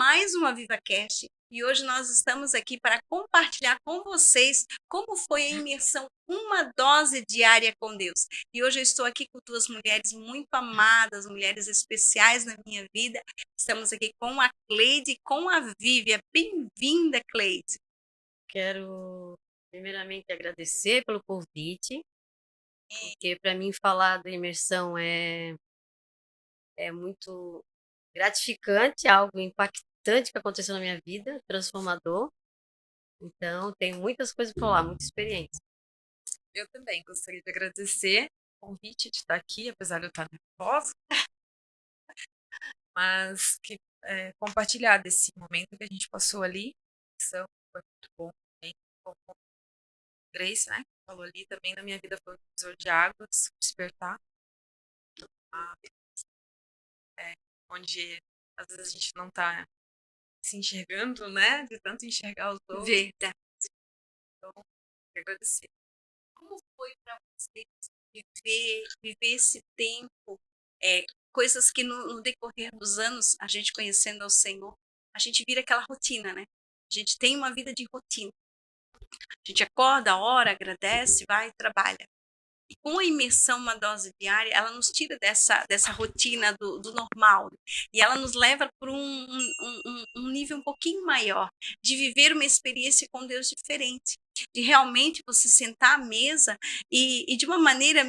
mais uma VivaCast e hoje nós estamos aqui para compartilhar com vocês como foi a imersão Uma Dose Diária com Deus. E hoje eu estou aqui com duas mulheres muito amadas, mulheres especiais na minha vida. Estamos aqui com a Cleide e com a Vívia. Bem-vinda, Cleide. Quero primeiramente agradecer pelo convite, porque para mim falar da imersão é muito gratificante, algo impactante que aconteceu na minha vida, transformador. Então, tenho muitas coisas para falar, muita experiência. Eu também gostaria de agradecer o convite de estar aqui, apesar de eu estar nervosa, mas compartilhar desse momento que a gente passou ali. Foi muito bom também. Como Grace, né? Falou ali também, na minha vida foi um divisor de águas, despertar. Ah, onde às vezes a gente não está se enxergando, né? De tanto enxergar os outros. Verdade. Então, quero agradecer. Como foi para vocês viver esse tempo? Coisas que no decorrer dos anos, a gente conhecendo ao Senhor, a gente vira aquela rotina, né? A gente tem uma vida de rotina. A gente acorda, ora, agradece, vai e trabalha. E com a imersão, uma dose diária, ela nos tira dessa rotina do normal. E ela nos leva para um nível um pouquinho maior, de viver uma experiência com Deus diferente. De realmente você sentar à mesa e de uma maneira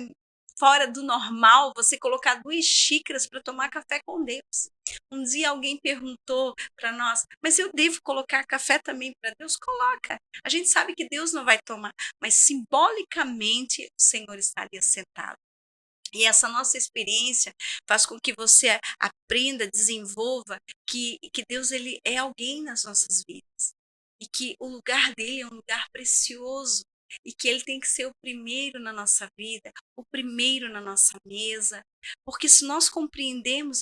fora do normal, você colocar 2 xícaras para tomar café com Deus. Um dia alguém perguntou para nós, mas eu devo colocar café também para Deus? Coloca. A gente sabe que Deus não vai tomar, mas simbolicamente o Senhor está ali sentado. E essa nossa experiência faz com que você aprenda, desenvolva que Deus ele é alguém nas nossas vidas. E que o lugar dele é um lugar precioso. E que ele tem que ser o primeiro na nossa vida, o primeiro na nossa mesa. Porque se nós compreendermos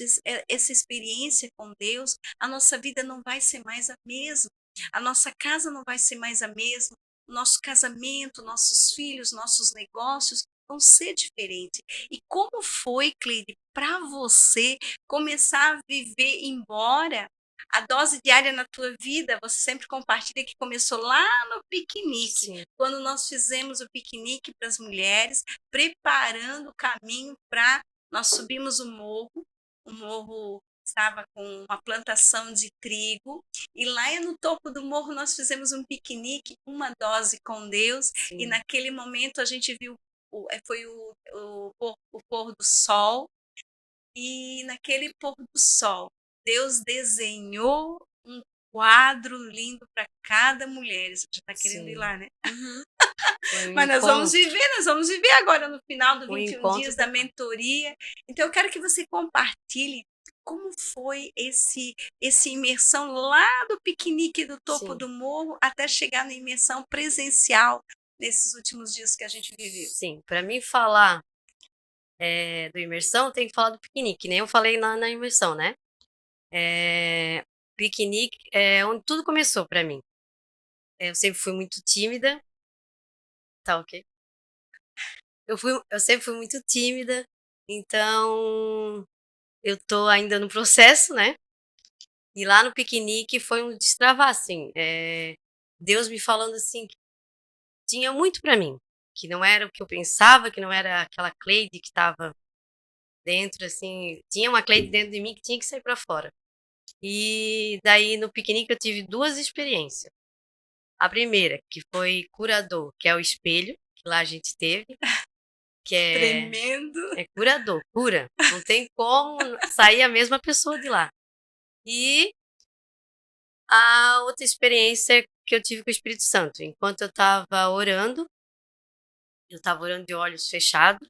essa experiência com Deus, a nossa vida não vai ser mais a mesma. A nossa casa não vai ser mais a mesma. O nosso casamento, nossos filhos, nossos negócios vão ser diferentes. E como foi, Cleide, para você começar a viver, embora a dose diária na tua vida, você sempre compartilha que começou lá no piquenique, Sim. quando nós fizemos o piquenique para as mulheres, preparando o caminho para nós subirmos o morro estava com uma plantação de trigo, e lá no topo do morro nós fizemos um piquenique, uma dose com Deus, Sim. e naquele momento a gente viu, foi o pôr do sol, e naquele pôr do sol, Deus desenhou um quadro lindo para cada mulher. Você já está querendo ir lá, né? Uhum. Mas nós vamos viver agora no final do 21 dias da mentoria. Então eu quero que você compartilhe como foi esse imersão lá do piquenique do topo do morro até chegar na imersão presencial nesses últimos dias que a gente viveu. Sim, para mim falar do imersão, tem que falar do piquenique, nem eu falei na imersão, né? Piquenique é onde tudo começou para mim. Eu sempre fui muito tímida. Tá ok? Eu sempre fui muito tímida, então eu tô ainda no processo, né? E lá no piquenique foi um destravar, assim. Deus me falando assim, que tinha muito para mim, que não era o que eu pensava, que não era aquela Cleide que estava dentro, assim. Tinha uma Cleide dentro de mim que tinha que sair para fora. E daí no piquenique eu tive 2 experiências. A primeira, que foi curador, que é o espelho, que lá a gente teve, que Tremendo. é curador, cura. Não tem como sair a mesma pessoa de lá. E a outra experiência que eu tive com o Espírito Santo, enquanto eu estava orando de olhos fechados,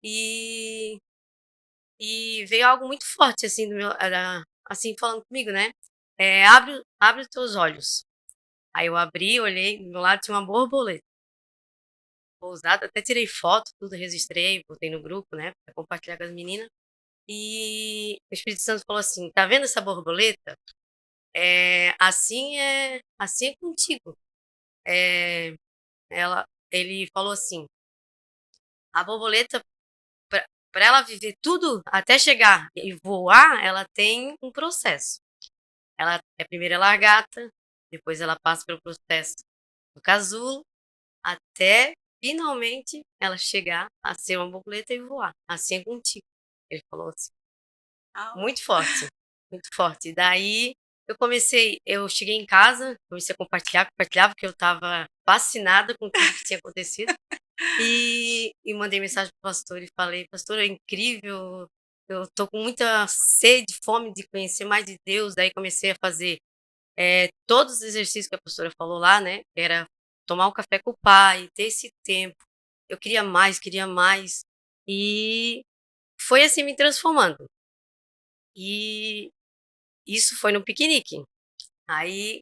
e veio algo muito forte, assim, assim, falando comigo, né? Abre os teus olhos. Aí eu abri, olhei, do meu lado tinha uma borboleta pousada, até tirei foto, tudo registrei, botei no grupo, né, pra compartilhar com as meninas. E o Espírito Santo falou assim: tá vendo essa borboleta? Assim é contigo. É, ele falou assim: a borboleta, para ela viver tudo até chegar e voar, ela tem um processo. Primeiro é largata, depois ela passa pelo processo do casulo, até finalmente ela chegar a ser uma borboleta e voar. Assim é contigo. Ele falou assim. Muito forte, muito forte. Daí eu cheguei em casa, comecei a compartilhar, porque eu estava fascinada com tudo que tinha acontecido. E mandei mensagem pro pastor e falei, pastor, é incrível, eu tô com muita sede, fome de conhecer mais de Deus. Daí comecei a fazer todos os exercícios que a pastora falou lá, né? Era tomar um café com o pai, ter esse tempo. Eu queria mais, queria mais. E foi assim me transformando. E isso foi no piquenique. Aí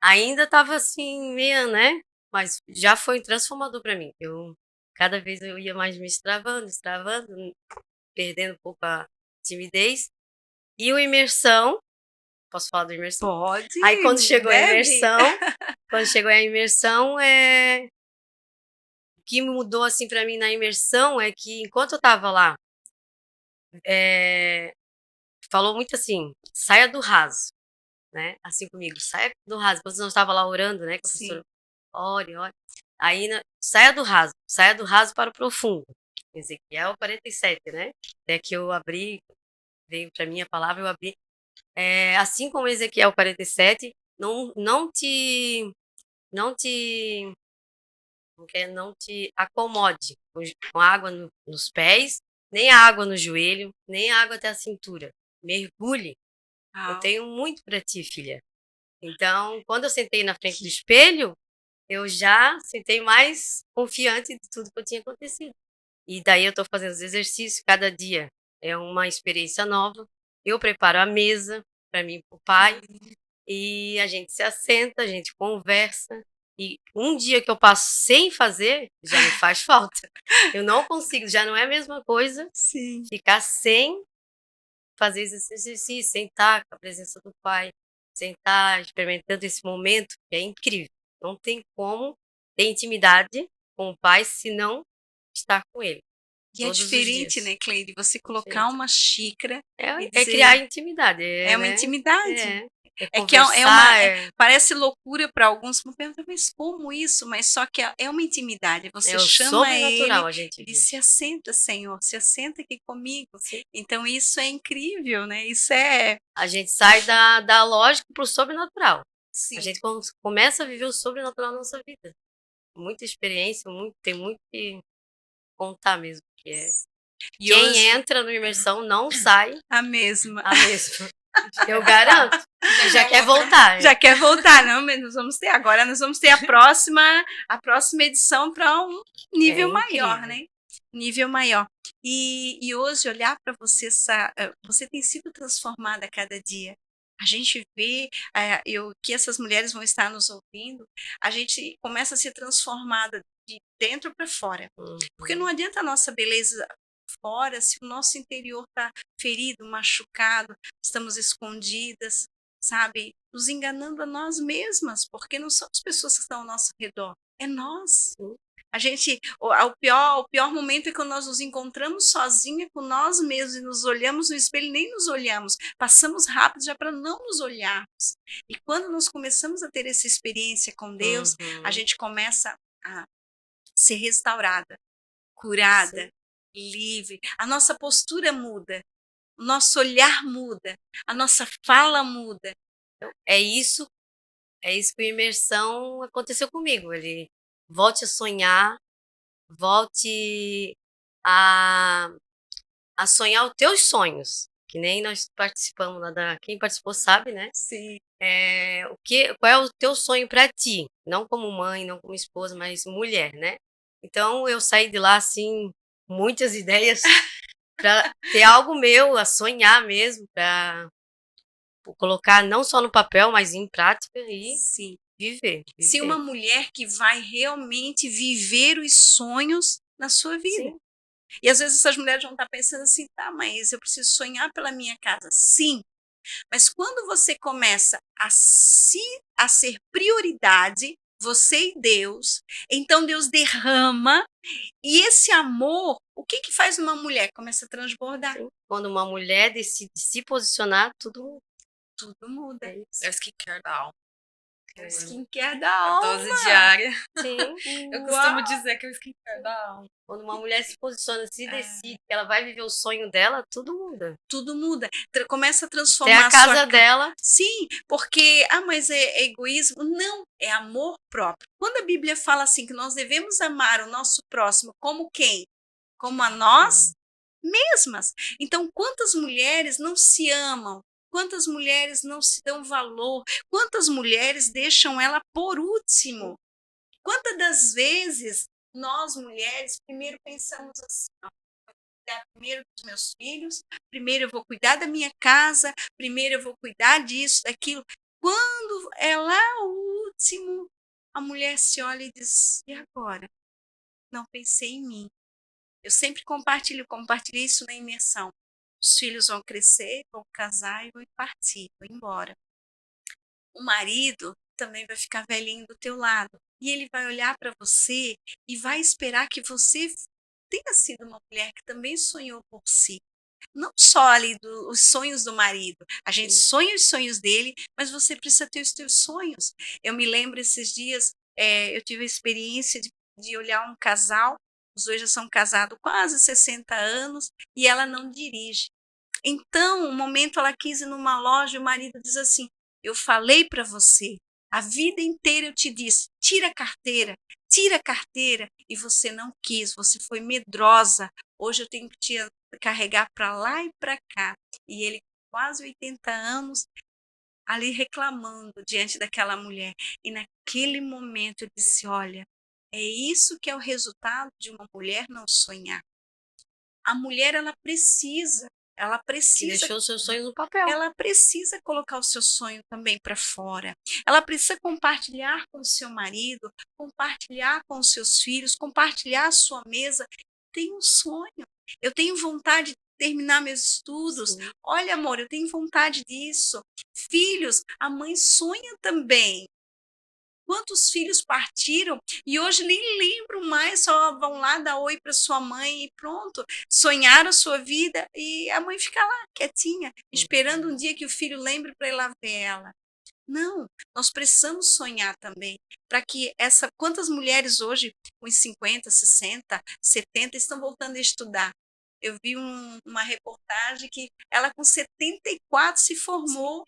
ainda estava assim, meia, né? Mas já foi transformador para mim. Cada vez eu ia mais me destravando, perdendo um pouco a timidez. E o imersão, posso falar do imersão? Pode, Aí quando chegou deve. a imersão, o que mudou assim para mim na imersão é que enquanto eu tava lá, falou muito assim, saia do raso, né? Assim comigo, saia do raso. Quando nós estava lá orando, né? Com a professora, ore. Aí, saia do raso para o profundo. Ezequiel 47, né? Até que eu abri, veio para mim a palavra, eu abri. Assim como Ezequiel 47, não te não te acomode com água nos pés, nem água no joelho, nem água até a cintura. Mergulhe. Eu tenho muito para ti, filha. Então, quando eu sentei na frente do espelho, eu já sentei mais confiante de tudo que eu tinha acontecido. E daí eu estou fazendo os exercícios, cada dia é uma experiência nova. Eu preparo a mesa para mim e para o pai, e a gente se assenta, a gente conversa. E um dia que eu passo sem fazer, já me faz falta. Eu não consigo, já não é a mesma coisa ficar sem fazer esse exercício, sentar com a presença do pai, sentar experimentando esse momento, que é incrível. Não tem como ter intimidade com o pai se não estar com ele. E é diferente, né, Cleide? Você colocar uma xícara e É dizer... criar intimidade. É uma né? intimidade. É conversar. Parece loucura para alguns, me perguntam, mas como isso? Mas só que é uma intimidade. Você É o chama sobrenatural, ele a gente e diz. diz, se assenta, Senhor, se assenta aqui comigo. Sim. Então isso é incrível, né? A gente sai da lógica para o sobrenatural. Sim. A gente começa a viver o sobrenatural na nossa vida. Muita experiência, tem muito que contar mesmo. E quem hoje... entra no imersão não sai a mesma. Eu garanto. Já quer voltar. Já quer voltar, não, mas nós vamos ter a próxima edição para um nível maior, né? Nível maior. E hoje olhar para você, você tem sido transformada a cada dia. A gente vê que essas mulheres vão estar nos ouvindo, a gente começa a ser transformada de dentro para fora. Porque não adianta a nossa beleza fora se o nosso interior está ferido, machucado, estamos escondidas, sabe? Nos enganando a nós mesmas, porque não são as pessoas que estão ao nosso redor, é nós. A gente, o pior momento é quando nós nos encontramos sozinha com nós mesmos e nos olhamos no espelho e nem nos olhamos. Passamos rápido já para não nos olharmos. E quando nós começamos a ter essa experiência com Deus, a gente começa a ser restaurada, curada, livre. A nossa postura muda, o nosso olhar muda, a nossa fala muda. Então, é isso que a imersão aconteceu comigo. Ele volte a sonhar, volte a sonhar os teus sonhos, que nem nós participamos lá quem participou sabe, né? Sim. Qual é o teu sonho para ti? Não como mãe, não como esposa, mas mulher, né? Então eu saí de lá assim, muitas ideias para ter algo meu, a sonhar mesmo, para colocar não só no papel, mas em prática e viver. Ser uma mulher que vai realmente viver os sonhos na sua vida. Sim. E às vezes essas mulheres vão estar pensando assim, tá, mas eu preciso sonhar pela minha casa. Sim, mas quando você começa a ser prioridade, você e Deus, então Deus derrama, e esse amor, o que faz uma mulher? Começa a transbordar. Sim. Quando uma mulher decide se posicionar, tudo tudo muda. É isso. É o skincare da alma. É o skincare da A alma. dose diária. Sim. Eu costumo dizer que é o skincare da alma. Quando uma mulher se posiciona, se É. decide que ela vai viver o sonho dela, tudo muda. Tudo muda. Começa a Até transformar a casa dela. Sim, porque, mas é egoísmo. Não, é amor próprio. Quando a Bíblia fala assim que nós devemos amar o nosso próximo como quem? Como a nós mesmas. Então, quantas mulheres não se amam? Quantas mulheres não se dão valor? Quantas mulheres deixam ela por último? Quantas das vezes nós mulheres primeiro pensamos assim, ó, cuidar primeiro dos meus filhos, primeiro eu vou cuidar da minha casa, primeiro eu vou cuidar disso, daquilo. Quando é lá o último, a mulher se olha e diz: e agora? Não pensei em mim. Eu sempre compartilhei isso na imersão. Os filhos vão crescer, vão casar e vão partir, vão embora. O marido também vai ficar velhinho do teu lado. E ele vai olhar para você e vai esperar que você tenha sido uma mulher que também sonhou por si. Não só ali os sonhos do marido. A gente sonha os sonhos dele, mas você precisa ter os teus sonhos. Eu me lembro esses dias, eu tive a experiência de olhar um casal, os dois já são casados quase 60 anos, e ela não dirige. Então, um momento ela quis ir numa loja e o marido diz assim: eu falei para você, a vida inteira eu te disse, tira a carteira, e você não quis, você foi medrosa. Hoje eu tenho que te carregar para lá e para cá. E ele, quase 80 anos, ali reclamando diante daquela mulher. E naquele momento eu disse: olha, é isso que é o resultado de uma mulher não sonhar. A mulher, ela precisa Que deixou seus sonhos no papel. ela precisa colocar o seu sonho também para fora. Ela precisa compartilhar com o seu marido, compartilhar com os seus filhos, compartilhar a sua mesa. Tem um sonho. Eu tenho vontade de terminar meus estudos. Sim. Olha, amor, eu tenho vontade disso. Filhos, a mãe sonha também. Quantos filhos partiram e hoje nem lembram mais, só vão lá dar oi para sua mãe e pronto, sonharam a sua vida e a mãe fica lá quietinha, esperando um dia que o filho lembre para ir lá ver ela. Não, nós precisamos sonhar também, para que quantas mulheres hoje com 50, 60, 70 estão voltando a estudar. Eu vi uma reportagem que ela com 74 se formou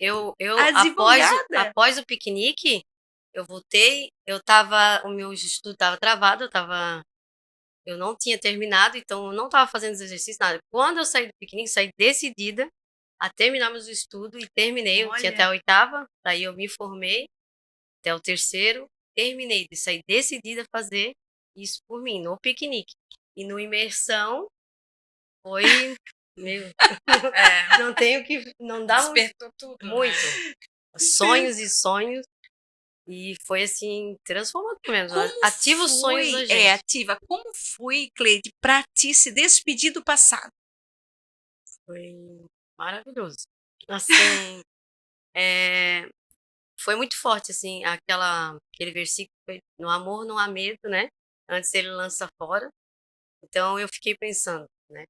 advogada. Após o piquenique, eu voltei, o meu estudo estava travado, eu não tinha terminado, então eu não estava fazendo os exercícios, nada. Quando eu saí do piquenique, saí decidida a terminar meus estudos e terminei. Eu tinha até a 8ª, daí eu me formei até o 3º, terminei de sair decidida a fazer isso por mim, no piquenique. E no imersão, foi, não tenho que, não dá Despertou tudo, muito. Sonhos e sonhos. E foi assim, transformador mesmo. Ativa os sonhos da gente. Ativa. Como foi, Cleide, para ti se despedir do passado? Foi maravilhoso. Assim, foi muito forte, assim, aquele versículo, no amor não há medo, né? Antes ele lança fora. Então eu fiquei pensando, né?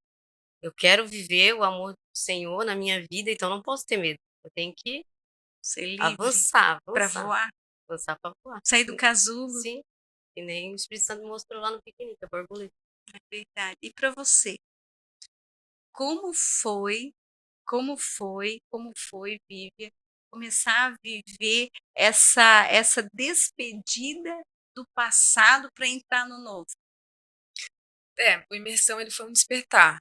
Eu quero viver o amor do Senhor na minha vida, então não posso ter medo. Eu tenho que Ser livre avançar para voar. Avançar para voar. Sair do casulo. Sim. E nem o Espírito Santo mostrou lá no piquenique, a borboleta. É verdade. E para você? Como foi, Vívia, começar a viver essa despedida do passado para entrar no novo? O imersão ele foi um despertar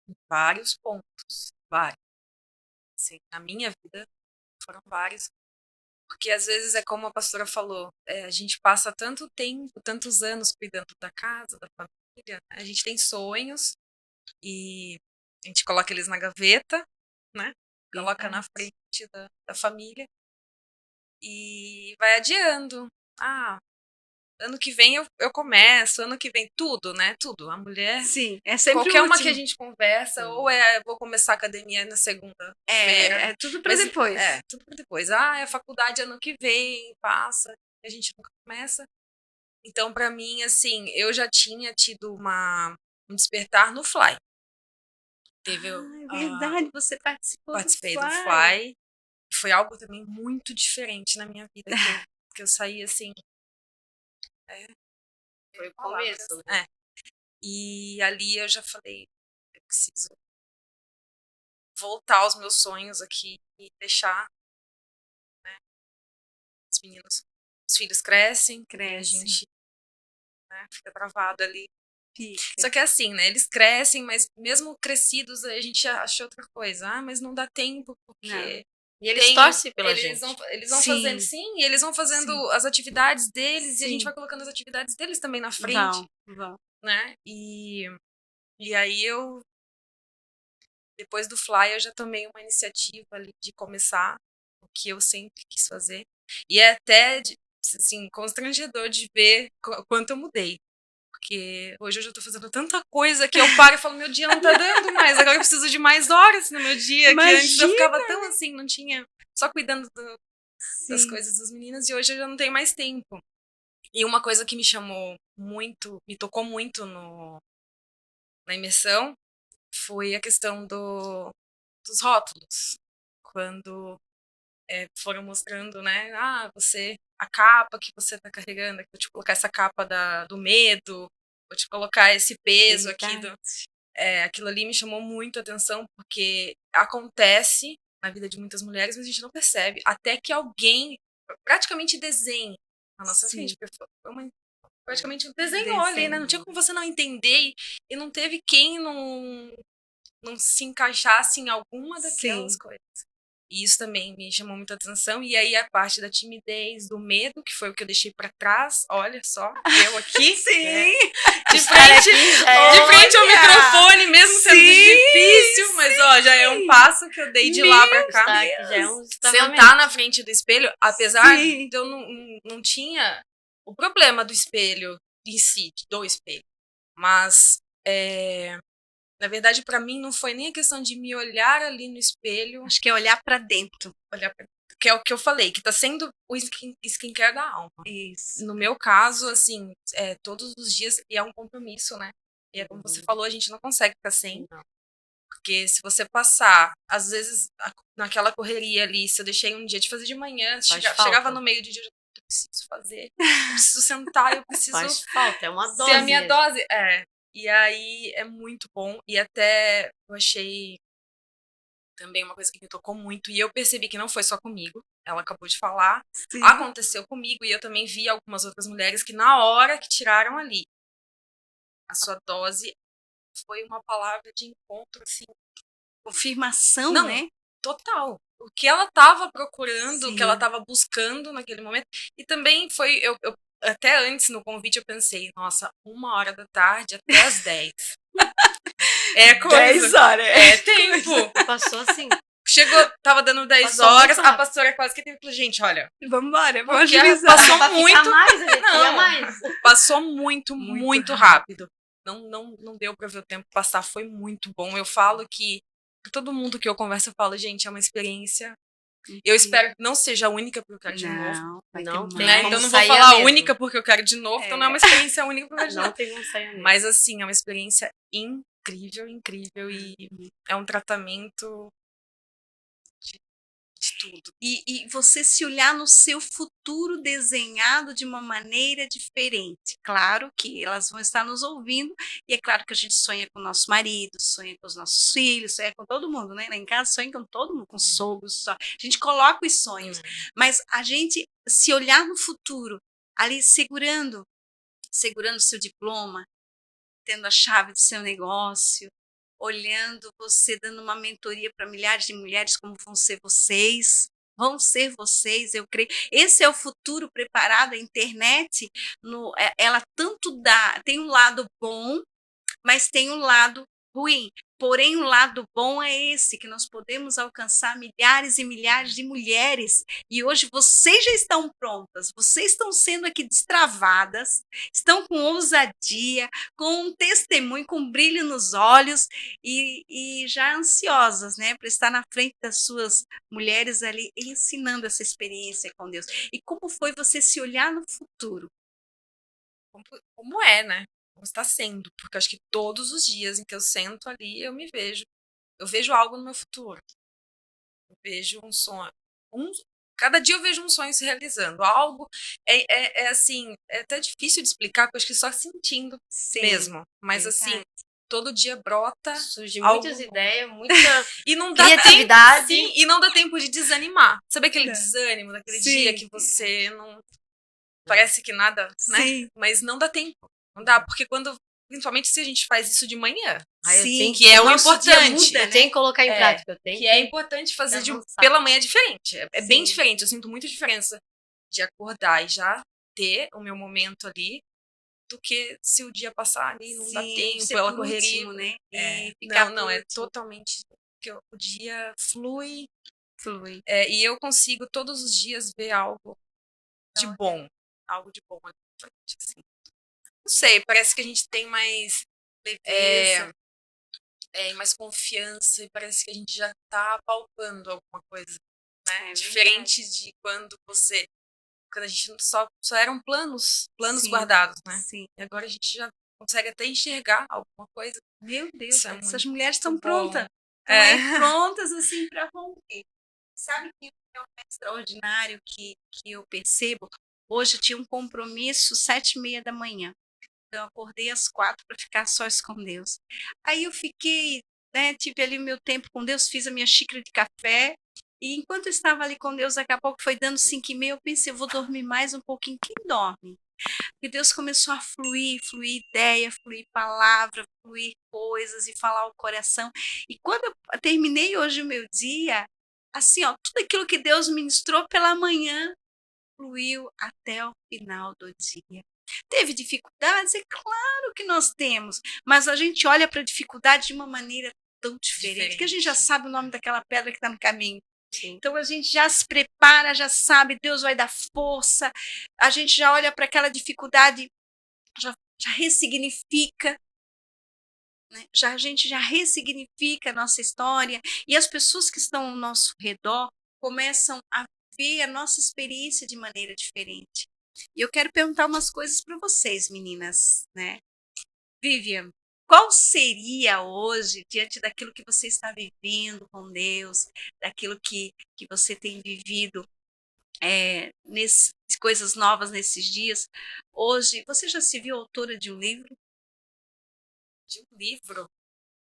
em vários pontos, vários. Assim, na minha vida foram vários, porque às vezes é como a pastora falou, a gente passa tanto tempo, tantos anos cuidando da casa, da família, né? A gente tem sonhos e a gente coloca eles na gaveta, né? Coloca na frente da família e vai adiando. Ano que vem eu começo, ano que vem tudo, né? Tudo. A mulher. Sim, é sempre qualquer o uma último. que a gente conversa, ou vou começar a academia na segunda. É tudo para depois. Tudo para depois. É a faculdade ano que vem, passa, a gente nunca começa. Então, para mim, assim, eu já tinha tido um despertar no Fly. É verdade, você participou Participei do do Fly. Foi algo também muito diferente na minha vida, que eu saí assim. Foi o palavras. começo, né? E ali eu já falei, eu preciso voltar aos meus sonhos aqui e deixar, né, os meninos, os filhos crescem, e a gente, né, fica travado ali. Só que é assim, né, eles crescem, mas mesmo crescidos a gente acha outra coisa. Ah, mas não dá tempo, porque... E eles torcem pela eles gente. Eles vão Sim. fazendo, sim, e eles vão fazendo Sim. as atividades deles, e a gente Sim. vai colocando as atividades deles também na frente, Vão. né? E aí eu, depois do Fly, eu já tomei uma iniciativa ali de começar o que eu sempre quis fazer. E é até, assim, constrangedor de ver quanto eu mudei. Porque hoje eu já tô fazendo tanta coisa que eu paro e falo, meu dia não tá dando mais, agora eu preciso de mais horas no meu dia, que antes eu ficava tão assim, não tinha, só cuidando das coisas dos meninos, e hoje eu já não tenho mais tempo. E uma coisa que me chamou muito, me tocou muito na imersão, foi a questão dos rótulos. Quando foram mostrando, né, a capa que você tá carregando, vou te colocar essa capa do medo, vou te colocar esse peso aqui aquilo ali me chamou muito a atenção, porque acontece na vida de muitas mulheres, mas a gente não percebe, até que alguém praticamente desenhe na nossa frente. Praticamente desenhou ali, né? Não tinha como você não entender, e não teve quem não se encaixasse em alguma daquelas coisas. E isso também me chamou muita atenção. E aí a parte da timidez, do medo, que foi o que eu deixei pra trás. Olha só, eu aqui. Sim. Né? De frente ao microfone, mesmo sendo difícil. Mas ó, já é um passo que eu dei de lá pra cá. Já é um Sentar na frente do espelho, apesar de eu não tinha o problema do espelho em si, do espelho. Mas na verdade, pra mim, não foi nem a questão de me olhar ali no espelho. Acho que é olhar pra dentro. Que é o que eu falei, que tá sendo o skincare da alma. Isso. No meu caso, assim, todos os dias, e é um compromisso, né? E é como você falou, a gente não consegue ficar sem. Não. Porque se você passar, às vezes, naquela correria ali, se eu deixei um dia de fazer de manhã, chegava no meio de dia, eu preciso fazer, eu preciso sentar, eu preciso... Faz falta, é uma dose ser a minha mesmo. dose. E aí é muito bom. E até eu achei também uma coisa que me tocou muito. E eu percebi que não foi só comigo. Ela acabou de falar. Sim. Aconteceu comigo. E eu também vi algumas outras mulheres que na hora que tiraram ali a sua dose, foi uma palavra de encontro, assim. Confirmação, Não, né? total. O que ela estava procurando, Sim. o que ela estava buscando naquele momento. E também foi... Eu até antes, no convite, eu pensei, nossa, 1h da tarde até as 10. É coisa. 10 horas. É tempo. Passou assim. Chegou, tava dando 10 Passou horas, muito a rápido. pastora quase que teve que... Gente, olha, Vambora, vamos porque agilizar. passou Pra muito... ficar mais, a gente Não. ia mais. Passou muito, Muito muito rápido. Não deu pra ver o tempo passar, foi muito bom. Eu falo que, pra todo mundo que eu converso, eu falo, gente, é uma experiência. Eu espero que não seja a única porque eu quero de novo. Vai Não ter tem mais. Né? Então como não vou sair falar mesmo. única porque eu quero de novo, então não é uma experiência única porque eu quero de Não novo. tem como sair mesmo. Mas assim, é uma experiência incrível, incrível, e é um tratamento de tudo. E você se olhar no seu futuro desenhado de uma maneira diferente. Claro que elas vão estar nos ouvindo, e é claro que a gente sonha com o nosso marido, sonha com os nossos filhos, sonha com todo mundo, né? Lá em casa sonha com todo mundo, com sogros, só. A gente coloca os sonhos, mas a gente se olhar no futuro, ali segurando o seu diploma, tendo a chave do seu negócio, olhando você, dando uma mentoria para milhares de mulheres como vão ser vocês, eu creio. Esse é o futuro preparado. A internet, ela tanto tem um lado bom, mas tem um lado ruim. Porém, o lado bom é esse, que nós podemos alcançar milhares e milhares de mulheres. E hoje vocês já estão prontas, vocês estão sendo aqui destravadas, estão com ousadia, com um testemunho, com um brilho nos olhos e já ansiosas, né, para estar na frente das suas mulheres ali, ensinando essa experiência com Deus. E como foi você se olhar no futuro? Como é, né? Como está sendo. Porque eu acho que todos os dias em que eu sento ali, eu me vejo. Eu vejo algo no meu futuro. Eu vejo um sonho. Cada dia eu vejo um sonho se realizando. Algo assim, é até difícil de explicar, porque eu acho que só sentindo Sim, mesmo. Mas verdade. assim, todo dia brota Surge algo muitas novo. ideias, muita E não dá tempo, criatividade. sim, e não dá tempo de desanimar. Sabe aquele Não. desânimo daquele Sim. dia que você não parece que nada, né? Sim. Mas não dá tempo. Não dá, porque principalmente se a gente faz isso de manhã, Aí eu Sim, tenho que é o nosso dia importante. muda, eu né? tenho que colocar em É, prática. Eu tenho que é importante fazer avançar. pela manhã diferente. É bem Sim. diferente. Eu sinto muita diferença de acordar e já ter o meu momento ali, do que se o dia passar ali, não dá Sim, tempo, ser ela por correria. último, né? É, E ficar não, por é último. totalmente. Porque o dia flui. Flui. E eu consigo todos os dias ver algo de bom. Algo de bom ali na frente, assim. Não sei, parece que a gente tem mais Leveza. mais confiança e parece que a gente já tá palpando alguma coisa, né? É Diferente de quando a gente só eram planos Sim, guardados, né? sim. E agora a gente já consegue até enxergar alguma coisa. Meu Deus, Isso é essas muito mulheres estão bom. prontas. Estão É. aí prontas, assim, para romper. Sabe que é um extraordinário que eu percebo? Hoje eu tinha um compromisso 7h30 da manhã. Então, eu acordei às 4 para ficar sós com Deus. Aí eu fiquei, né, tive ali o meu tempo com Deus, fiz a minha xícara de café. E enquanto eu estava ali com Deus, daqui a pouco foi dando 5h30, eu pensei, eu vou dormir mais um pouquinho. Quem dorme? E Deus começou a fluir ideia, fluir palavra, fluir coisas e falar ao coração. E quando eu terminei hoje o meu dia, assim, ó, tudo aquilo que Deus ministrou pela manhã fluiu até o final do dia. Teve dificuldades? É claro que nós temos, mas a gente olha para a dificuldade de uma maneira tão diferente, que a gente já sabe o nome daquela pedra que está no caminho. Sim. Então a gente já se prepara, já sabe, Deus vai dar força, a gente já olha para aquela dificuldade, já ressignifica, né? A gente já ressignifica a nossa história e as pessoas que estão ao nosso redor começam a ver a nossa experiência de maneira diferente. E eu quero perguntar umas coisas para vocês, meninas, né? Vivian, qual seria hoje, diante daquilo que você está vivendo com Deus, daquilo que você tem vivido, coisas novas nesses dias, hoje, você já se viu autora de um livro? De um livro?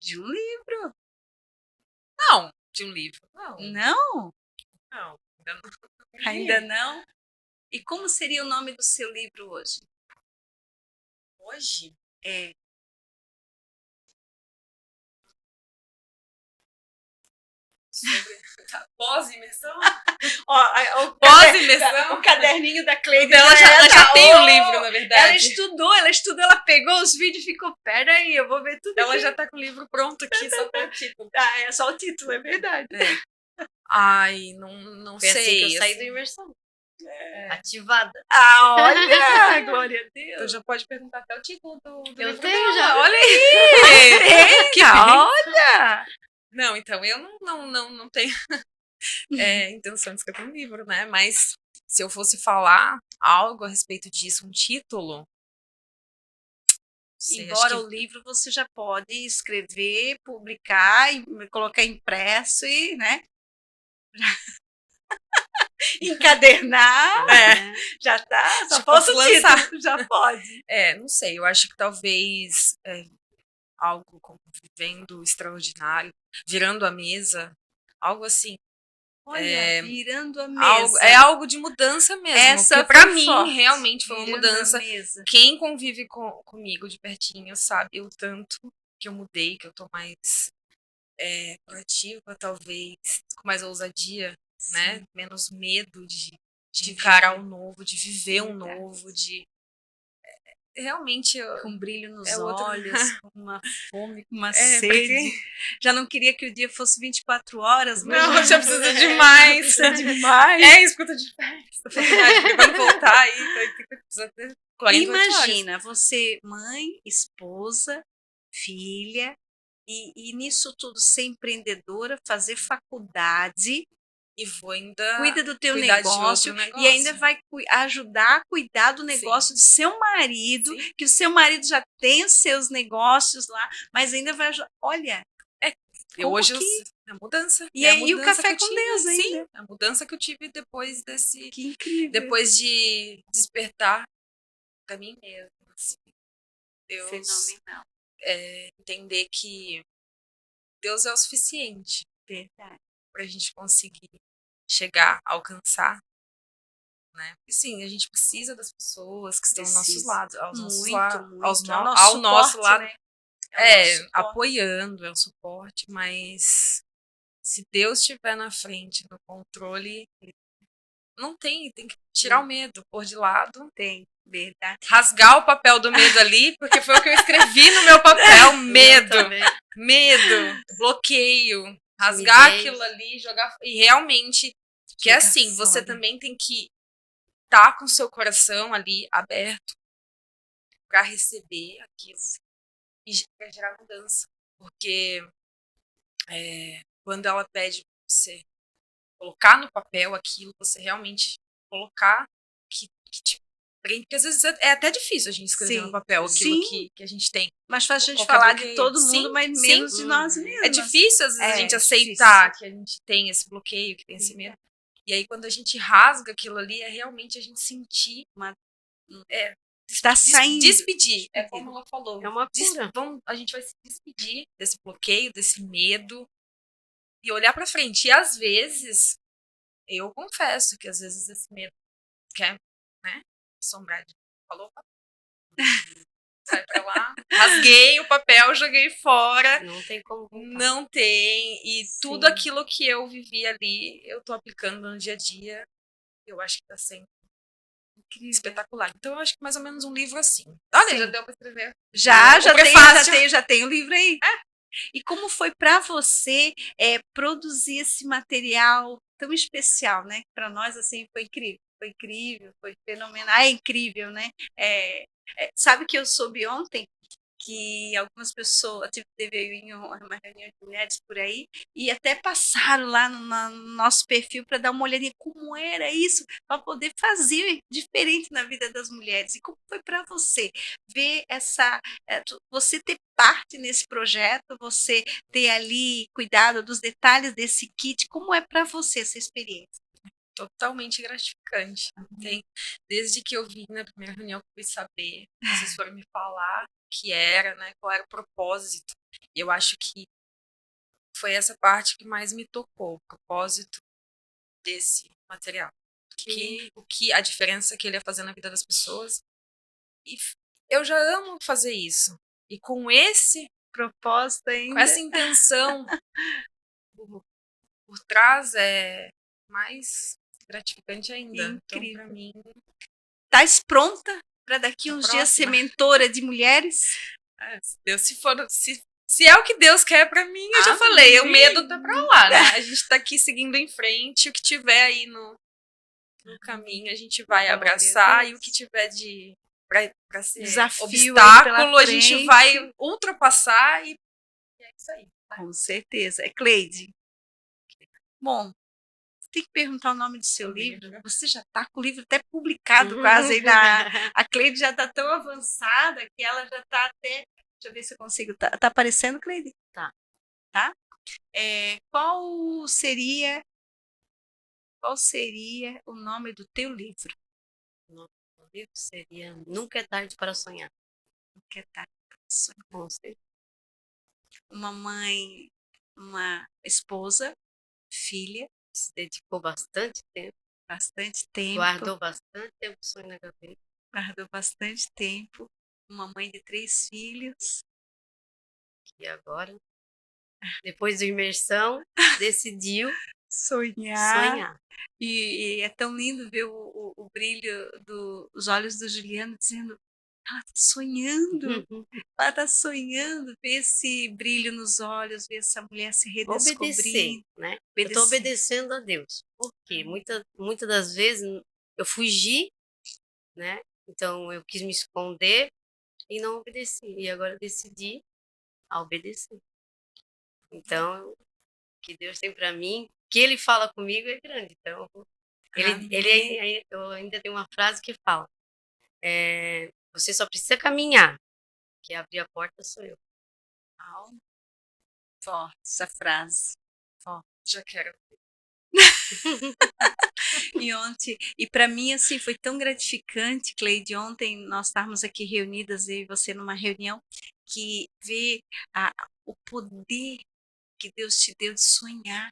De um livro? Não, de um livro. Não. Não? Não, ainda não. Ainda não? E como seria o nome do seu livro hoje? Hoje? É. Sobre pós-imersão? Pós-imersão? O caderninho da Cleide. Ela já tem o livro, na verdade. Ela estudou, ela pegou os vídeos e ficou, peraí, eu vou ver tudo. Ela já tá com o livro pronto aqui, só para o título. Ah, é só o título, é verdade. Ai, não Foi sei. assim que eu saí assim. da imersão. Ativada. Ah, olha, glória a Deus. Tu já pode perguntar até o título do Eu livro tenho dela. já. Olha aí! Que olha! Não, então, eu não tenho intenção de escrever um livro, né? Mas se eu fosse falar algo a respeito disso, um título... Embora o livro você já pode escrever, publicar, colocar impresso e, né? Encadernar, já tá, só falta o título, já pode. Não sei, eu acho que talvez algo como Vivendo Extraordinário, Virando a Mesa, algo assim. Olha, virando a mesa. É algo de mudança mesmo. Essa porque pra mim, forte. realmente foi uma Virando mudança. a mesa. Quem convive comigo de pertinho sabe o tanto que eu mudei, que eu tô mais proativa, talvez, com mais ousadia, né? Menos medo de encarar o novo, de viver um novo, de realmente com brilho nos outro... olhos, com uma fome, com uma sede. Já não queria que o dia fosse 24 horas, mas não, já precisa de mais. Precisa de mais. Escuta de festa. Vai voltar aí, precisa ter 48 Imagina, horas. você, mãe, esposa, filha, e nisso tudo ser empreendedora, fazer faculdade. E vou ainda cuida do teu negócio e ainda vai ajudar a cuidar do negócio do seu marido, que o seu marido já tem os seus negócios lá, mas ainda vai ajudar. Olha, A mudança. E é a aí o mudança café que eu com tive, Deus sim, ainda. a mudança que eu tive depois desse, Que incrível. depois de despertar pra mim mesma, assim. Deus, Fenomenal. entender que Deus é o suficiente Verdade. pra gente conseguir chegar, alcançar, né? E sim, a gente precisa das pessoas que estão aos nossos Precisa. lados, aos nossos Muito, muito. É o nosso ao nosso suporte, lado, né? É o nosso suporte. apoiando, é o suporte, mas se Deus estiver na frente, no controle, não tem que tirar o medo, pôr de lado, Tem, verdade. rasgar o papel do medo ali, porque foi o que eu escrevi no meu papel, Eu medo, também. medo, bloqueio, rasgar Timidez. aquilo ali, jogar, e realmente, que é Jogar assim, você fora. também tem que estar com seu coração ali aberto para receber aquilo e pra gerar mudança, porque quando ela pede pra você colocar no papel aquilo, você realmente colocar que te prende, porque às vezes é até difícil a gente escrever no Sim, papel aquilo sim. que a gente tem. Mas faz a gente Qualquer falar de bloqueio. todo Sim, mundo, mas sim. menos de nós mesmos. É difícil, às vezes, a gente É aceitar difícil. que a gente tem esse bloqueio, que tem esse medo. E aí, quando a gente rasga aquilo ali, é realmente a gente sentir Está saindo. despedir. É como ela falou. É uma cura. A gente vai se despedir desse bloqueio, desse medo e olhar pra frente. E às vezes, eu confesso que às vezes esse medo quer, né, assombrar. Falou, sai pra lá. Rasguei o papel, joguei fora. Não tem como voltar. Não tem. E tudo Sim. aquilo que eu vivi ali, eu tô aplicando no dia a dia. Eu acho que tá sendo Incrível. espetacular. Então, eu acho que mais ou menos um livro assim. Olha, Sim. já deu pra escrever. Já O tem, prefácio. já tem o livro aí. E como foi para você produzir esse material tão especial, né? Para nós assim foi incrível, foi fenomenal, é incrível, né? Sabe que eu soube ontem que algumas pessoas teve aí uma reunião de mulheres por aí e até passaram lá no nosso perfil para dar uma olhadinha como era isso, para poder fazer diferente na vida das mulheres. E como foi para você ver você ter parte nesse projeto, você ter ali cuidado dos detalhes desse kit, como é para você essa experiência? Totalmente gratificante. Tem, desde que eu vim na primeira reunião que eu fui saber, vocês foram me falar o que era, né? Qual era o propósito. E eu acho que foi essa parte que mais me tocou, o propósito desse material. O que a diferença que ele ia fazer na vida das pessoas. E eu já amo fazer isso. E com esse Propósito ainda. com essa intenção por trás é mais gratificante ainda. Incrível. Então, para mim, Estás pronta para daqui uns dias ser próxima. mentora de mulheres? Deus, se é o que Deus quer pra mim, eu já falei, o medo tá pra lá, né? A gente tá aqui seguindo em frente, o que tiver aí no caminho a gente vai abraçar, e o que tiver pra ser Desafio obstáculo, aí a gente frente. vai ultrapassar e é isso aí. Com certeza. Cleide. Bom, tem que perguntar o nome do seu livro. Você já está com o livro até publicado quase aí a Cleide já está tão avançada que ela já está até. Deixa eu ver se eu consigo. Tá aparecendo, Cleide? Tá. Tá? Qual seria o nome do teu livro? O nome do livro seria Nunca é Tarde para Sonhar. Nunca é tarde para sonhar. Com certeza. Uma mãe, uma esposa, filha, Se dedicou bastante tempo, guardou bastante tempo o sonho na gaveta. guardou bastante tempo, uma mãe de 3 filhos. E agora, depois da imersão, decidiu Sonhar. E é tão lindo ver o brilho dos olhos do Juliano dizendo, ela está sonhando, ela está sonhando, ver esse brilho nos olhos, ver essa mulher se Obedecer, redescobrindo. né? Eu estou obedecendo a Deus, porque muitas das vezes eu fugi, né? Então eu quis me esconder e não obedeci. E agora eu decidi a obedecer. Então, o que Deus tem para mim, o que Ele fala comigo é grande. Então, eu ainda tenho uma frase que fala, você só precisa caminhar, que abrir a porta sou eu. Forte essa frase. Já quero. E para mim, assim, foi tão gratificante, Cleide, ontem nós estarmos aqui reunidas, eu e você numa reunião, que ver o poder que Deus te deu de sonhar.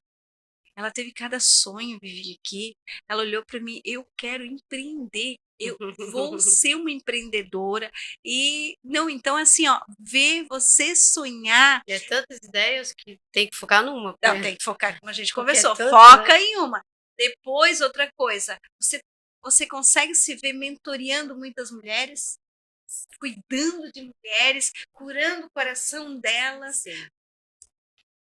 Ela teve cada sonho, Vivi, aqui. Ela olhou para mim, eu quero empreender. Eu vou ser uma empreendedora. E não, então assim, ó, ver você sonhar. E é tantas ideias que tem que focar numa. Não, tem que focar, como a gente Porque é conversou. tanto, Foca né? em uma. Depois, outra coisa. Você consegue se ver mentoreando muitas mulheres, cuidando de mulheres, curando o coração delas, Sim.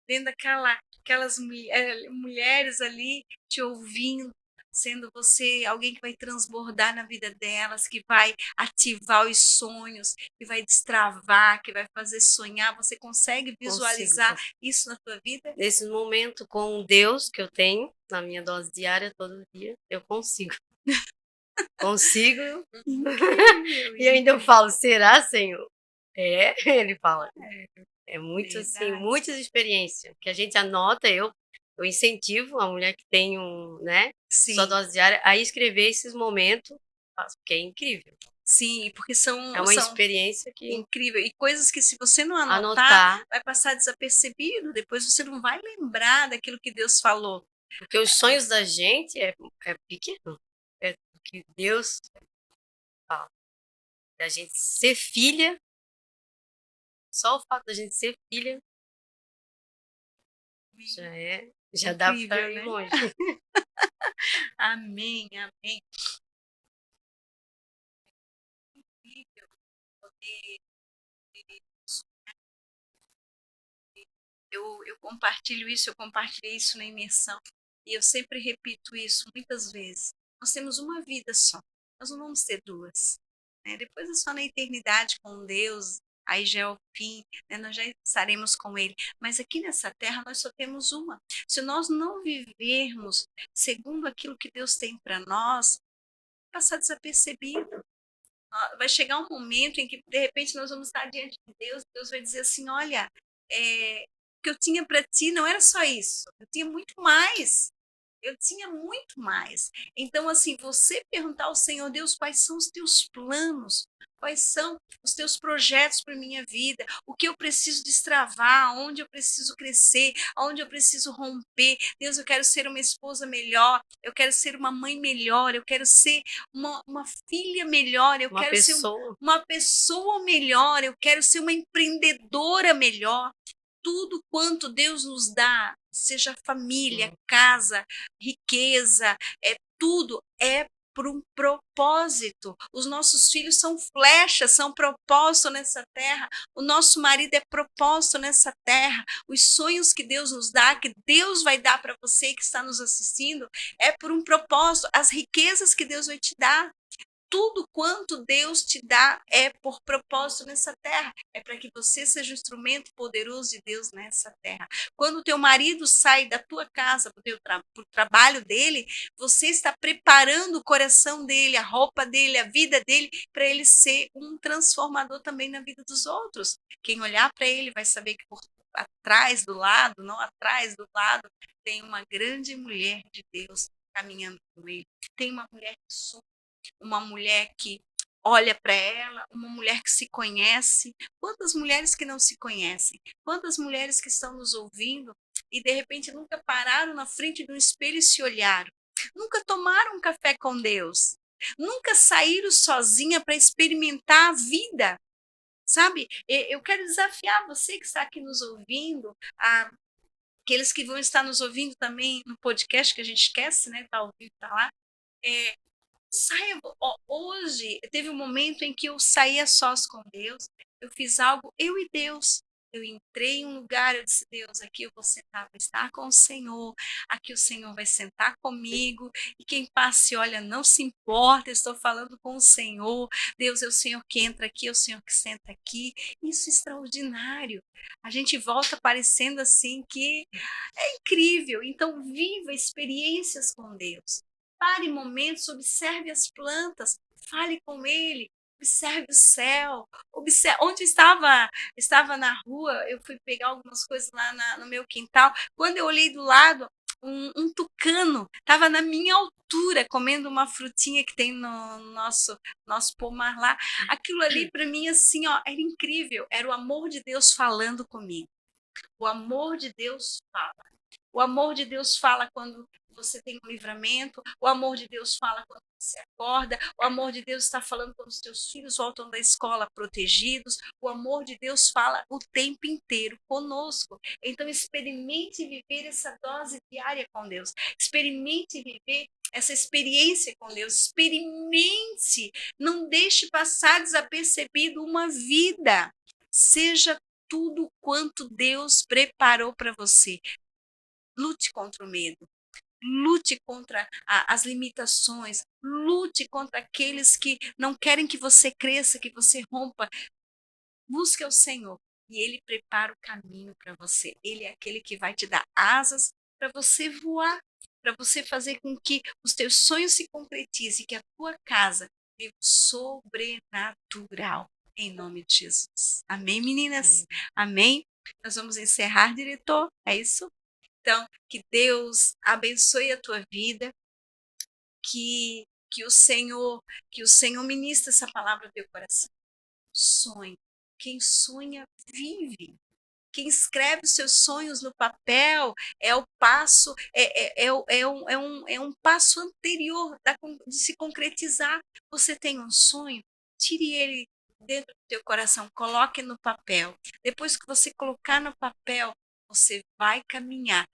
vendo aquelas mulheres ali te ouvindo, sendo você alguém que vai transbordar na vida delas, que vai ativar os sonhos, que vai destravar, que vai fazer sonhar. Você consegue visualizar Consigo. isso na tua vida? Nesse momento, com Deus que eu tenho, na minha dose diária, todo dia, eu consigo. Consigo. Incrível, E ainda eu falo, será, Senhor? É, ele fala. É muito assim, verdade. muitas experiências que a gente anota, eu incentivo a mulher que tem né, sua Sim, dose diária a escrever esses momentos, porque é incrível. sim, porque É são uma experiência que incrível. E coisas que se você não anotar, anotar, vai passar desapercebido. Depois você não vai lembrar daquilo que Deus falou. porque os sonhos da gente é pequeno. É o que Deus fala. Da gente ser filha, só o fato da gente ser filha já dá para Incrível, ir né? longe. Amém, amém. Incrível poder eu compartilho isso, eu compartilhei isso na imersão. E eu sempre repito isso muitas vezes. Nós temos uma vida só. Nós não vamos ter duas. Né? Depois é só na eternidade com Deus. Aí já é o fim, né? Nós já estaremos com Ele. Mas aqui nessa terra nós só temos uma. Se nós não vivermos segundo aquilo que Deus tem para nós, vai passar desapercebido. Vai chegar um momento em que, de repente, nós vamos estar diante de Deus, Deus vai dizer assim, olha, o que eu tinha para ti não era só isso, eu tinha muito mais. Eu tinha muito mais. Então, assim, você perguntar ao Senhor, Deus, quais são os teus planos? Quais são os teus projetos para minha vida? O que eu preciso destravar? Onde eu preciso crescer? Onde eu preciso romper? Deus, eu quero ser uma esposa melhor. Eu quero ser uma mãe melhor. Eu quero ser uma filha melhor. Eu Uma quero ser pessoa, uma pessoa melhor. Eu quero ser uma empreendedora melhor. Tudo quanto Deus nos dá, seja família, casa, riqueza, tudo é por um propósito. Os nossos filhos são flechas, são propósito nessa terra. O nosso marido é propósito nessa terra. Os sonhos que Deus nos dá, que Deus vai dar para você que está nos assistindo, é por um propósito. As riquezas que Deus vai te dar, tudo quanto Deus te dá é por propósito nessa terra. É para que você seja um instrumento poderoso de Deus nessa terra. Quando o teu marido sai da tua casa para o trabalho dele, você está preparando o coração dele, a roupa dele, a vida dele, para ele ser um transformador também na vida dos outros. Quem olhar para ele vai saber que por atrás do lado, não atrás do lado, tem uma grande mulher de Deus caminhando com ele. Tem uma mulher que sonha, uma mulher que olha para ela, uma mulher que se conhece. Quantas mulheres que não se conhecem? Quantas mulheres que estão nos ouvindo e de repente nunca pararam na frente de um espelho e se olharam? Nunca tomaram um café com Deus? Nunca saíram sozinha para experimentar a vida? Sabe? Eu quero desafiar você que está aqui nos ouvindo, aqueles que vão estar nos ouvindo também no podcast, que a gente esquece, né? Tá ao vivo, tá lá. Saia, hoje teve um momento em que eu saí a sós com Deus, eu fiz algo, eu e Deus. Eu entrei em um lugar, eu disse, Deus, aqui eu vou sentar, vou estar com o Senhor, aqui o Senhor vai sentar comigo, e quem passa e olha, não se importa, eu estou falando com o Senhor, Deus é o Senhor que entra aqui, é o Senhor que senta aqui, isso é extraordinário. A gente volta parecendo assim que é incrível, então viva experiências com Deus. Pare momentos, observe as plantas, fale com ele, observe o céu, observe onde estava na rua, eu fui pegar algumas coisas lá no meu quintal, quando eu olhei do lado, um tucano estava na minha altura, comendo uma frutinha que tem no nosso pomar lá. Aquilo ali para mim assim, ó, era incrível, era o amor de Deus falando comigo. O amor de Deus fala. O amor de Deus fala quando você tem um livramento, o amor de Deus fala quando você acorda, o amor de Deus está falando quando os teus filhos voltam da escola protegidos, o amor de Deus fala o tempo inteiro conosco. Então experimente viver essa dose diária com Deus, experimente viver essa experiência com Deus, experimente, não deixe passar desapercebido uma vida, seja tudo quanto Deus preparou para você. Lute contra o medo, lute contra as limitações, lute contra aqueles que não querem que você cresça, que você rompa. Busque o Senhor e Ele prepara o caminho para você. Ele é aquele que vai te dar asas para você voar, para você fazer com que os teus sonhos se concretizem, que a tua casa viva sobrenatural. Em nome de Jesus. Amém, meninas? Amém? Nós vamos encerrar, diretor? É isso? Então, que Deus abençoe a tua vida, que o Senhor ministre essa palavra no teu coração. Sonhe. Quem sonha, vive. Quem escreve os seus sonhos no papel é o passo, é um passo anterior de se concretizar. Você tem um sonho, tire ele dentro do teu coração, coloque no papel. Depois que você colocar no papel, você vai caminhar,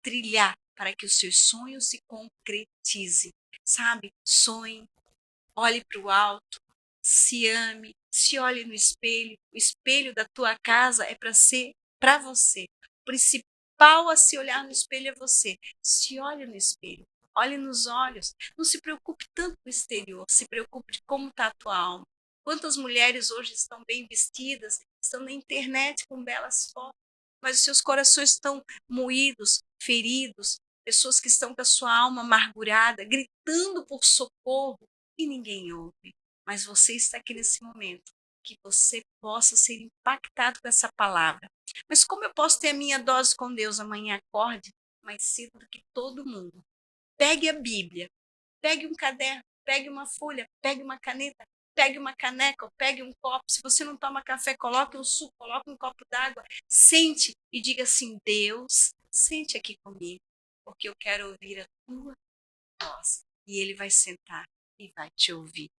trilhar para que os seus sonhos se concretizem. Sabe? Sonhe, olhe para o alto, se ame, se olhe no espelho. O espelho da tua casa é para ser para você. O principal a se olhar no espelho é você. Se olhe no espelho, olhe nos olhos. Não se preocupe tanto com o exterior, se preocupe de como está a tua alma. Quantas mulheres hoje estão bem vestidas, estão na internet com belas fotos, mas os seus corações estão moídos, feridos, pessoas que estão com a sua alma amargurada, gritando por socorro e ninguém ouve. Mas você está aqui nesse momento, que você possa ser impactado com essa palavra. Mas como eu posso ter a minha dose com Deus amanhã? Acorde mais cedo do que todo mundo. Pegue a Bíblia, pegue um caderno, pegue uma folha, pegue uma caneta, pegue uma caneca, ou pegue um copo. Se você não toma café, coloque um suco, coloque um copo d'água, sente e diga assim: Deus, sente aqui comigo, porque eu quero ouvir a tua voz. E ele vai sentar e vai te ouvir.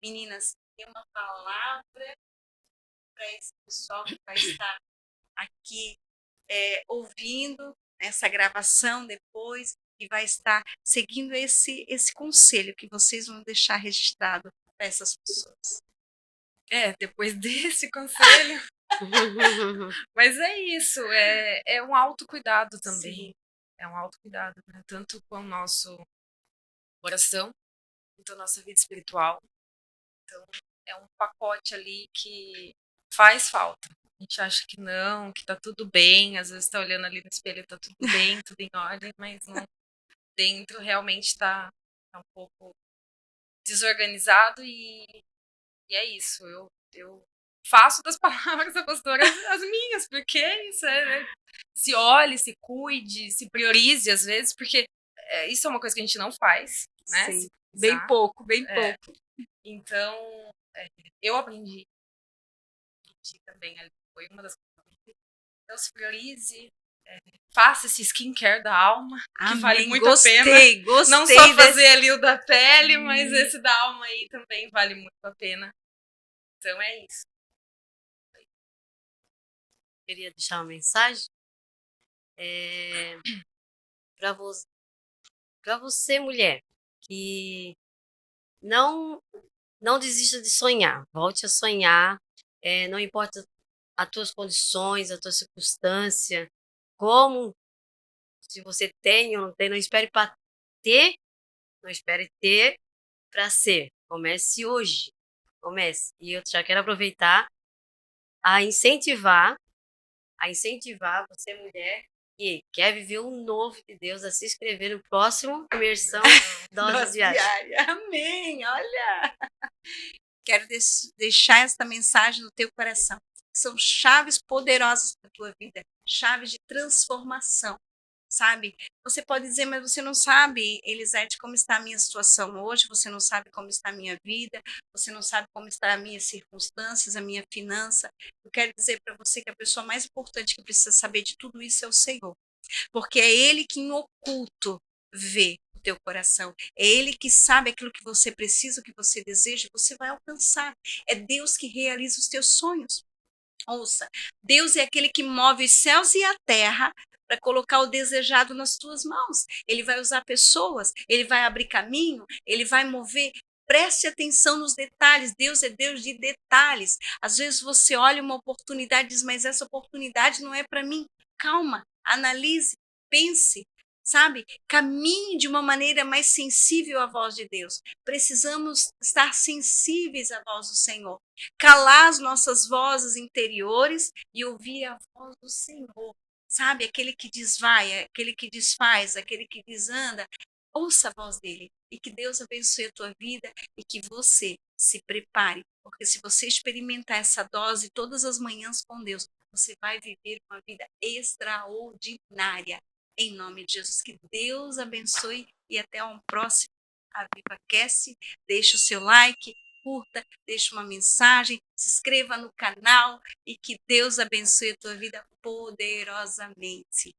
Meninas, tem uma palavra para esse pessoal que vai estar aqui ouvindo essa gravação depois e vai estar seguindo esse conselho que vocês vão deixar registrado para essas pessoas. Depois desse conselho. Mas é isso, é um autocuidado também. Sim. É um autocuidado, né? Tanto com o nosso coração, quanto a nossa vida espiritual. Então, é um pacote ali que faz falta. A gente acha que não, que tá tudo bem, às vezes tá olhando ali no espelho, tá tudo bem, tudo em ordem, mas não, dentro realmente tá um pouco desorganizado e é isso. Eu faço das palavras da pastora as minhas, porque isso se olhe, se cuide, se priorize às vezes, porque isso é uma coisa que a gente não faz, né? Sim. Bem pouco, bem pouco. Então, eu aprendi também ali, foi uma das coisas que eu aprendi. Então, se priorize, faça esse skincare da alma, que vale muito a pena. Gostei não só fazer ali o da pele, mas esse da alma aí também vale muito a pena. Então é isso. Queria deixar uma mensagem para você, mulher, que não desista de sonhar. Volte a sonhar. Não importa as tuas condições, a tua circunstância, como, se você tem ou não tem, não espere para ter, não espere ter para ser. Comece hoje. Comece. E eu já quero aproveitar a incentivar você, mulher, que quer viver o novo de Deus, a se inscrever no próximo Imersão Dose Diária. Amém, olha! Quero deixar esta mensagem no teu coração. São chaves poderosas para a tua vida, chaves de transformação, sabe? Você pode dizer, mas você não sabe, Elisete, como está a minha situação hoje, você não sabe como está a minha vida, você não sabe como está as minhas circunstâncias, a minha finança. Eu quero dizer para você que a pessoa mais importante que precisa saber de tudo isso é o Senhor, porque é Ele que em oculto vê o teu coração, é Ele que sabe aquilo que você precisa, o que você deseja, você vai alcançar. É Deus que realiza os teus sonhos. Ouça, Deus é aquele que move os céus e a terra para colocar o desejado nas tuas mãos. Ele vai usar pessoas, ele vai abrir caminho, ele vai mover. Preste atenção nos detalhes. Deus é Deus de detalhes. Às vezes você olha uma oportunidade e diz, mas essa oportunidade não é para mim. Calma, analise, pense, sabe? Caminhe de uma maneira mais sensível à voz de Deus. Precisamos estar sensíveis à voz do Senhor, calar as nossas vozes interiores e ouvir a voz do Senhor, sabe? Aquele que desvai, aquele que desfaz, aquele que desanda. Ouça a voz dele e que Deus abençoe a tua vida e que você se prepare, porque se você experimentar essa dose todas as manhãs com Deus, você vai viver uma vida extraordinária. Em nome de Jesus, que Deus abençoe e até um próximo AvivaCast. Deixa o seu like, curta, deixa uma mensagem, se inscreva no canal e que Deus abençoe a tua vida poderosamente.